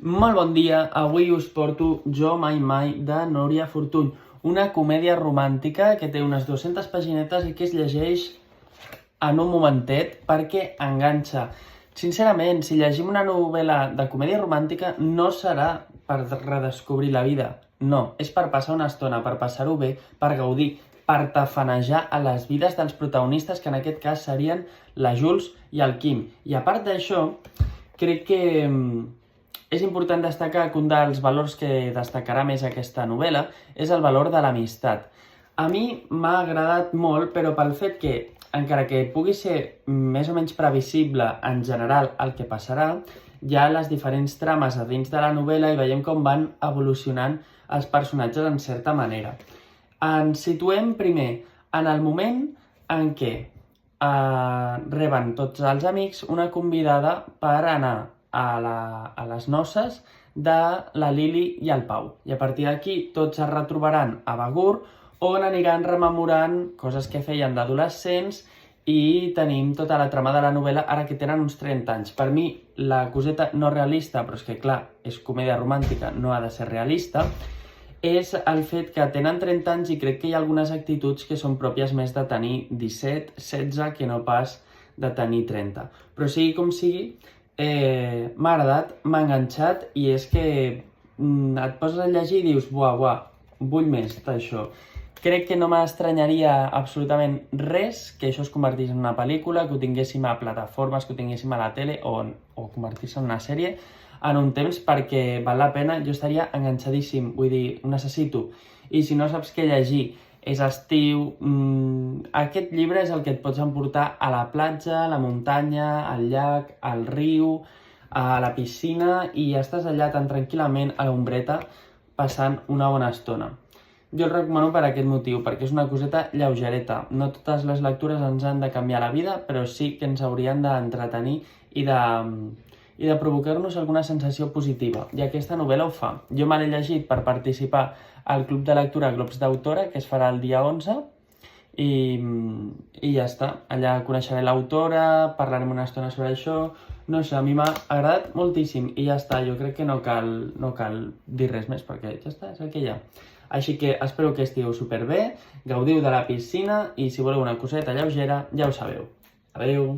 Molt bon dia, avui us porto Jo mai mai de Núria Fortuny, una comèdia romàntica que té unes 200 paginetes i que es llegeix en un momentet perquè enganxa. Sincerament, si llegim una novel·la de comèdia romàntica no serà per redescobrir la vida, no, és per passar una estona, per passar-ho bé, per gaudir, per tafanejar a les vides dels protagonistes, que en aquest cas serien la Jules i el Quim. I a part d'això, crec que és important destacar que un dels valors que destacarà més aquesta novel·la és el valor de l'amistat. A mi m'ha agradat molt, però pel fet que, encara que pugui ser més o menys previsible en general el que passarà, hi ha les diferents trames a dins de la novel·la i veiem com van evolucionant els personatges en certa manera. Ens situem primer en el moment en què reben tots els amics una convidada per anar a les noces de la Lili i el Pau. I a partir d'aquí tots es retrobaran a Begur, on aniran rememorant coses que feien d'adolescents i tenim tota la trama de la novel·la ara que tenen uns 30 anys. Per mi, la coseta no realista, però és que clar, és comèdia romàntica, no ha de ser realista, és el fet que tenen 30 anys i crec que hi ha algunes actituds que són pròpies més de tenir 17, 16, que no pas de tenir 30. Però sigui com sigui, m'ha agradat, m'ha enganxat i és que et poses a llegir i dius buah, vull més d'això. Crec que no m'estranyaria absolutament res que això es convertís en una pel·lícula, que ho tinguéssim a plataformes, que ho tinguéssim a la tele o convertir-se en una sèrie en un temps, perquè val la pena, jo estaria enganxadíssim, vull dir, ho necessito. I si no saps què llegir, és estiu, aquest llibre és el que et pots emportar a la platja, a la muntanya, al llac, al riu, a la piscina i estàs allà tan tranquil·lament a l'ombreta passant una bona estona. Jo el recomano per aquest motiu, perquè és una coseta lleugereta. No totes les lectures ens han de canviar la vida, però sí que ens haurien d'entretenir i de provocar-nos alguna sensació positiva. I aquesta novel·la ho fa. Jo me l'he llegit per participar al Club de Lectura Globs d'Autora, que es farà el dia 11, i ja està. Allà coneixeré l'autora, parlarem una estona sobre això. No sé, a mi m'ha agradat moltíssim i ja està. Jo crec que no cal dir res més, perquè ja està, és el que hi ha. Així que espero que estigueu superbé, gaudiu de la piscina i si voleu una coseta lleugera ja ho sabeu. Adeu!